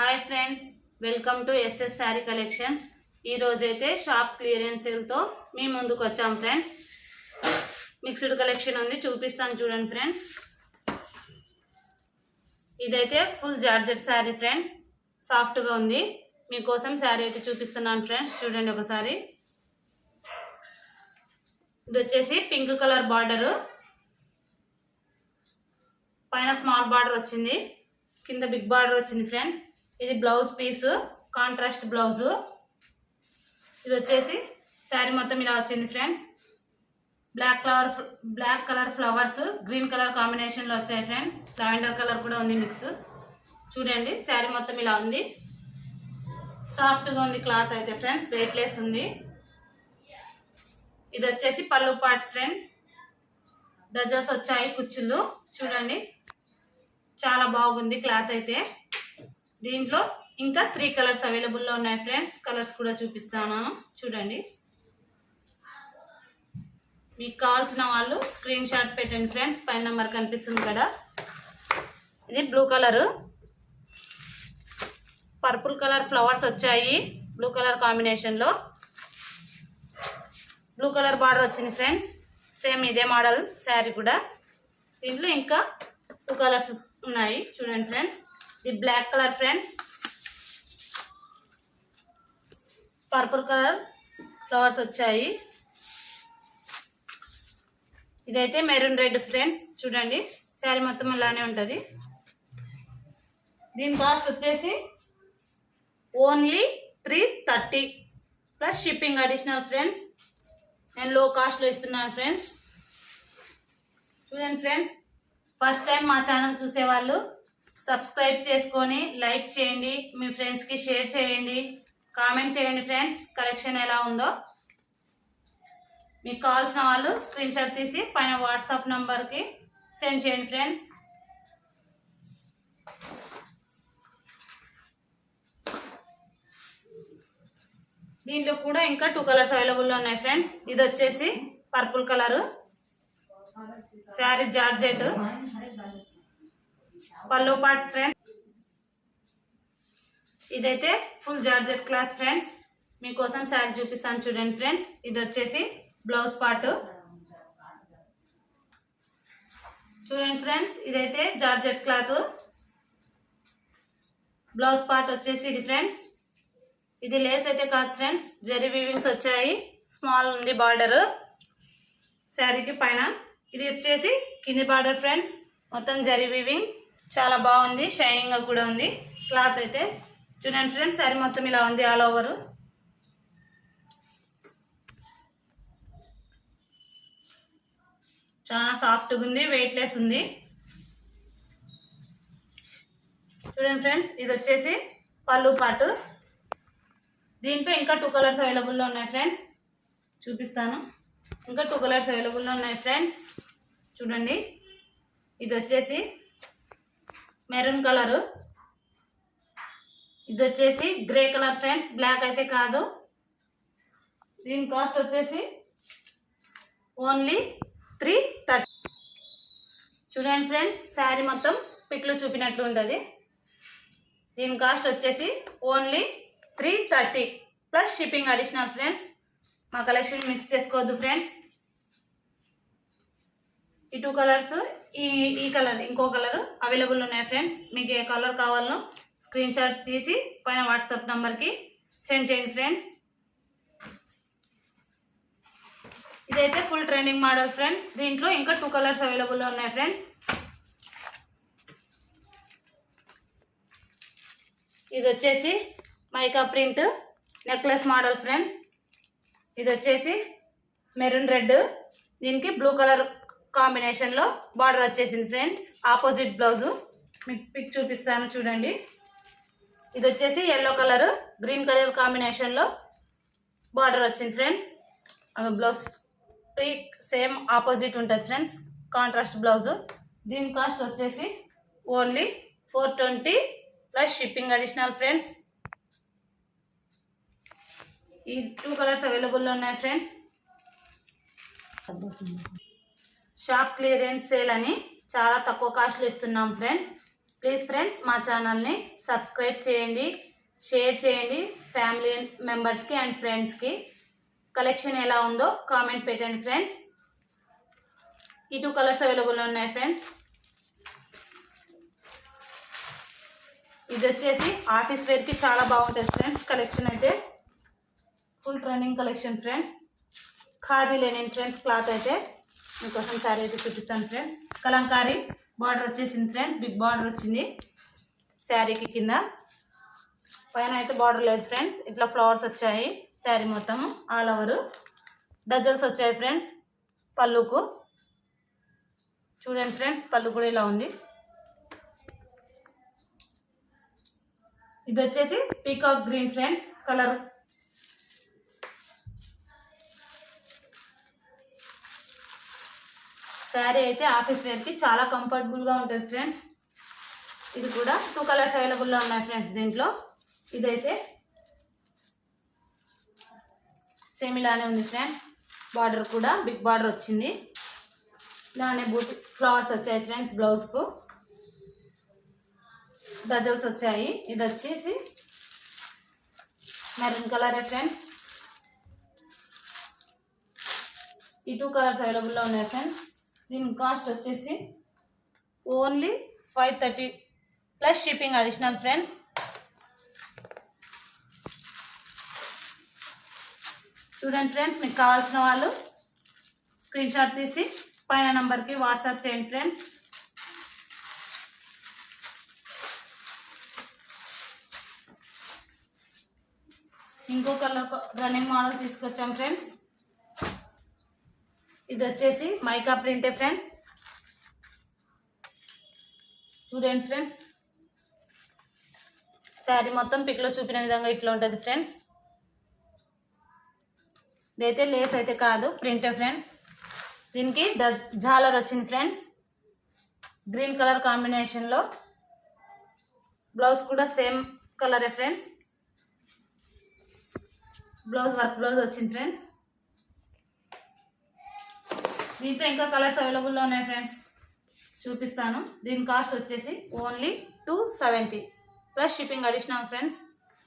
Hi friends, welcome to SS sari collections. ఈ రోజైతే shop clearance సేల్తో మీ ముందుకు వచ్చాం ఫ్రెండ్స్. మిక్స్డ్ కలెక్షన్ ఉంది, చూపిస్తాను చూడండి ఫ్రెండ్స్. ఇదైతే ఫుల్ జార్జెట్ శారీ ఫ్రెండ్స్, సాఫ్ట్గా ఉంది. మీకోసం శారీ అయితే చూపిస్తున్నాను ఫ్రెండ్స్, చూడండి ఒకసారి. ఇది వచ్చేసి పింక్ కలర్ బార్డరు, పైన స్మాల్ బార్డర్ వచ్చింది, కింద బిగ్ బార్డర్ వచ్చింది ఫ్రెండ్స్. ఇది బ్లౌజ్ పీసు, కాంట్రాస్ట్ బ్లౌజు. ఇది వచ్చేసి శారీ మొత్తం ఇలా వచ్చింది friends. Black colour flowers green colour కాంబినేషన్లో వచ్చాయి ఫ్రెండ్స్. లావెండర్ కలర్ కూడా ఉంది మిక్స్. చూడండి శారీ మొత్తం ఇలా ఉంది, సాఫ్ట్గా ఉంది క్లాత్ అయితే ఫ్రెండ్స్, వెయిట్లెస్ ఉంది. ఇది వచ్చేసి పళ్ళు పార్ట్స్ ఫ్రెండ్, డజల్స్ వచ్చాయి కుచ్చులు. చూడండి చాలా బాగుంది క్లాత్ అయితే. దీంట్లో ఇంకా 3 కలర్స్ అవైలబుల్లో ఉన్నాయి ఫ్రెండ్స్. కలర్స్ కూడా చూపిస్తాను చూడండి. మీకు కావాల్సిన వాళ్ళు స్క్రీన్ షాట్ పెట్టండి ఫ్రెండ్స్, పైన నెంబర్ కనిపిస్తుంది కదా. ఇది blue colour, purple colour flowers వచ్చాయి బ్లూ కలర్ కాంబినేషన్లో. బ్లూ కలర్ బార్డర్ వచ్చింది ఫ్రెండ్స్, సేమ్ ఇదే మోడల్ శారీ కూడా. దీంట్లో ఇంకా 2 కలర్స్ ఉన్నాయి చూడండి ఫ్రెండ్స్. ఇది black colour friends, purple colour flowers వచ్చాయి. ఇదైతే మెరూన్ రెడ్ ఫ్రెండ్స్, చూడండి శారీ మొత్తం అలానే ఉంటుంది. దీని కాస్ట్ వచ్చేసి only 330 plus shipping additional friends. నేను లో కాస్ట్లో ఇస్తున్నాను ఫ్రెండ్స్. చూడండి ఫ్రెండ్స్, ఫస్ట్ టైం మా ఛానల్ చూసేవాళ్ళు సబ్స్క్రైబ్ చేసుకొని లైక్ చేయండి, మీ ఫ్రెండ్స్కి షేర్ చేయండి, కామెంట్ చేయండి ఫ్రెండ్స్ కలెక్షన్ ఎలా ఉందో. మీకు కావాల్సిన వాళ్ళు స్క్రీన్ షాట్ తీసి పైన వాట్సాప్ నంబర్కి సెండ్ చేయండి ఫ్రెండ్స్. దీంట్లో కూడా ఇంకా 2 కలర్స్ అవైలబుల్లో ఉన్నాయి ఫ్రెండ్స్. ఇది వచ్చేసి పర్పుల్ కలరు, శారీ జార్జెట్, పళ్ళు పార్ట్ ఫ్రెండ్స్. ఇదైతే ఫుల్ జార్జెట్ క్లాత్ ఫ్రెండ్స్. మీకోసం శారీ చూపిస్తాను చూడండి ఫ్రెండ్స్. ఇది వచ్చేసి బ్లౌజ్ పార్ట్. చూడండి ఫ్రెండ్స్, ఇదైతే జార్జెట్ క్లాత్, బ్లౌజ్ పార్ట్ వచ్చేసి ఇది ఫ్రెండ్స్. ఇది లేస్ అయితే కాదు ఫ్రెండ్స్, జరీ వీవింగ్స్ వచ్చాయి, స్మాల్ ఉంది బార్డర్ శారీకి పైన. ఇది వచ్చేసి కింది బార్డర్ ఫ్రెండ్స్, మొత్తం జరీ వీవింగ్, చాలా బాగుంది, షైనింగ్గా కూడా ఉంది క్లాత్ అయితే. చూడండి ఫ్రెండ్స్, శారీ మొత్తం ఇలా ఉంది ఆల్ ఓవర్. చాలా సాఫ్ట్గా ఉంది, వెయిట్లెస్ ఉంది. చూడండి ఫ్రెండ్స్, ఇది వచ్చేసి పళ్ళు పాటు. దీంట్లో ఇంకా 2 కలర్స్ అవైలబుల్లో ఉన్నాయి ఫ్రెండ్స్, చూపిస్తాను. ఇంకా 2 కలర్స్ అవైలబుల్లో ఉన్నాయి ఫ్రెండ్స్. చూడండి, ఇది వచ్చేసి మెరూన్ కలరు, ఇది వచ్చేసి గ్రే కలర్ ఫ్రెండ్స్, బ్లాక్ అయితే కాదు. దీని కాస్ట్ వచ్చేసి ఓన్లీ 330. చూడండి ఫ్రెండ్స్, శారీ మొత్తం పిక్లో చూపినట్లు ఉంటుంది. దీని కాస్ట్ వచ్చేసి only 330 plus shipping additional friends. మా కలెక్షన్ మిస్ చేసుకోవద్దు ఫ్రెండ్స్. ఈ 2 కలర్స్, ఈ కలర్, ఇంకో కలర్ అవైలబుల్ ఉన్నాయి ఫ్రెండ్స్. మీకు ఏ కలర్ కావాలో స్క్రీన్ షాట్ తీసి పైన వాట్సాప్ నెంబర్కి సెండ్ చేయండి ఫ్రెండ్స్. ఇదైతే ఫుల్ ట్రెండింగ్ మోడల్ ఫ్రెండ్స్. దీంట్లో ఇంకా 2 కలర్స్ అవైలబుల్ ఉన్నాయి ఫ్రెండ్స్. ఇది వచ్చేసి మైకా ప్రింట్ నెక్లెస్ మోడల్ ఫ్రెండ్స్. ఇది వచ్చేసి మెరూన్ రెడ్, దీనికి బ్లూ కలర్ కాంబినేషన్లో బార్డర్ వచ్చేసింది ఫ్రెండ్స్. ఆపోజిట్ బ్లౌజు మీకు పిక్ చూపిస్తాను చూడండి. ఇది వచ్చేసి ఎల్లో కలర్ గ్రీన్ కలర్ కాంబినేషన్లో బార్డర్ వచ్చింది friends. Blouse pic same opposite ఉంటుంది ఫ్రెండ్స్, కాంట్రాస్ట్ బ్లౌజు. దీని కాస్ట్ వచ్చేసి only 420 plus shipping additional friends. ఈ 2 కలర్స్ అవైలబుల్లో ఉన్నాయి ఫ్రెండ్స్. షాప్ క్లియరెన్స్ సేల్ అని చాలా తక్కువ కాస్ట్లో ఇస్తున్నాం ఫ్రెండ్స్. ప్లీజ్ ఫ్రెండ్స్ మా ఛానల్ని సబ్స్క్రైబ్ చేయండి, షేర్ చేయండి ఫ్యామిలీ మెంబర్స్కి అండ్ ఫ్రెండ్స్కి. కలెక్షన్ ఎలా ఉందో కామెంట్ పెట్టండి ఫ్రెండ్స్. ఈ 2 కలర్స్ అవైలబుల్ ఉన్నాయి ఫ్రెండ్స్. ఇది వచ్చేసి ఆఫీస్ వేర్కి చాలా బాగుంటుంది ఫ్రెండ్స్. కలెక్షన్ అయితే full trending collection friends. Khadi linen friends. Cloth అయితే మీకోసం శారీ అయితే చూపిస్తాను ఫ్రెండ్స్. కలంకారీ బార్డర్ వచ్చేసింది ఫ్రెండ్స్. బిగ్ బార్డర్ వచ్చింది శారీకి. కింద పైన అయితే బార్డర్ లేదు ఫ్రెండ్స్. ఇట్లా ఫ్లవర్స్ వచ్చాయి శారీ మొత్తం ఆల్ ఓవర్. డజల్స్ వచ్చాయి ఫ్రెండ్స్ పళ్ళుకు. చూడండి ఫ్రెండ్స్, పళ్ళు కూడా ఇలా ఉంది. ఇది వచ్చేసి peacock green friends colour. Sari అయితే ఆఫీస్ వేర్కి చాలా కంఫర్టబుల్గా ఉంటుంది ఫ్రెండ్స్. ఇది కూడా 2 కలర్స్ అవైలబుల్లో ఉన్నాయి ఫ్రెండ్స్ దీంట్లో. ఇదైతే సేమ్ ఇలానే ఉంది ఫ్రెండ్స్. బార్డర్ కూడా బిగ్ బార్డర్ వచ్చింది. ఇలానే బూటీ ఫ్లవర్స్ వచ్చాయి ఫ్రెండ్స్. బ్లౌజ్కు డజల్స్ వచ్చాయి. ఇది వచ్చేసి మెరూన్ కలరే ఫ్రెండ్స్. ఈ 2 కలర్స్ అవైలబుల్లో ఉన్నాయి ఫ్రెండ్స్. దీని కాస్ట్ వచ్చేసి only 530 plus shipping additional friends. చూడండి ఫ్రెండ్స్, మీకు కావాల్సిన వాళ్ళు స్క్రీన్ షాట్ తీసి పైన నంబర్కి వాట్సాప్ చేయండి ఫ్రెండ్స్. ఇంకో కలర్ రన్నింగ్ మోడల్ తీసుకొచ్చాం ఫ్రెండ్స్. ఇది వచ్చేసి మైకా ప్రింటే ఫ్రెండ్స్. చూడండి ఫ్రెండ్స్, శారీ మొత్తం పిక్లో చూపిన విధంగా ఇట్లా ఉంటుంది ఫ్రెండ్స్. ఇదైతే లేస్ అయితే కాదు, ప్రింటే ఫ్రెండ్స్. దీనికి జాలర్ వచ్చింది ఫ్రెండ్స్ గ్రీన్ కలర్ కాంబినేషన్లో. బ్లౌజ్ కూడా సేమ్ కలరే ఫ్రెండ్స్. బ్లౌజ్ వచ్చింది ఫ్రెండ్స్. దీంట్లో ఇంకా కలర్స్ అవైలబుల్లో ఉన్నాయి ఫ్రెండ్స్, చూపిస్తాను. దీని కాస్ట్ వచ్చేసి only 270 plus shipping additional friends.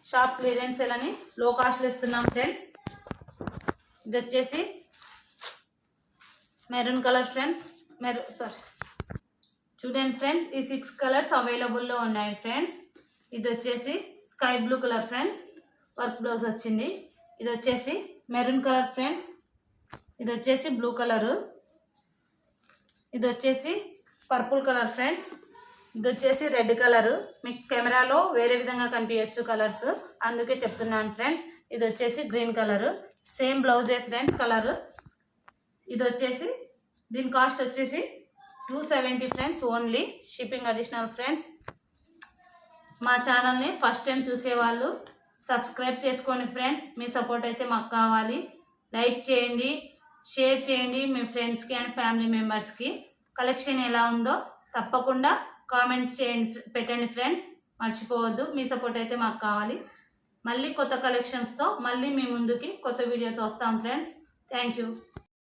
Shop clearance sale అని లో కాస్ట్లో ఇస్తున్నాం ఫ్రెండ్స్. ఇది వచ్చేసి మెరూన్ కలర్ ఫ్రెండ్స్. చూడండి ఫ్రెండ్స్, ఈ 6 కలర్స్ అవైలబుల్లో ఉన్నాయి ఫ్రెండ్స్. ఇది వచ్చేసి sky blue colour friends. Work blouse వచ్చింది. ఇది వచ్చేసి మెరూన్ కలర్ ఫ్రెండ్స్. ఇది వచ్చేసి బ్లూ కలరు. ఇది వచ్చేసి పర్పుల్ కలర్ ఫ్రెండ్స్. ఇది వచ్చేసి రెడ్ కలరు. మీకు కెమెరాలో వేరే విధంగా కనిపించచ్చు కలర్స్, అందుకే చెప్తున్నాను ఫ్రెండ్స్. ఇది వచ్చేసి గ్రీన్ కలరు. సేమ్ బ్లౌజే ఫ్రెండ్స్ కలరు. ఇది వచ్చేసి దీని కాస్ట్ వచ్చేసి 270 friends. Only shipping additional friends. మా ఛానల్ని ఫస్ట్ టైం చూసేవాళ్ళు సబ్స్క్రైబ్ చేసుకోండి ఫ్రెండ్స్. మీ సపోర్ట్ అయితే మాకు కావాలి. లైక్ చేయండి, షేర్ చేయండి మీ ఫ్రెండ్స్కి అండ్ ఫ్యామిలీ మెంబర్స్కి. కలెక్షన్ ఎలా ఉందో తప్పకుండా కామెంట్ చేయండి, పెట్టండి ఫ్రెండ్స్. మర్చిపోవద్దు, మీ సపోర్ట్ అయితే మాకు కావాలి. మళ్ళీ కొత్త కలెక్షన్స్తో మళ్ళీ మీ ముందుకి కొత్త వీడియోతో వస్తాం ఫ్రెండ్స్. Thank you.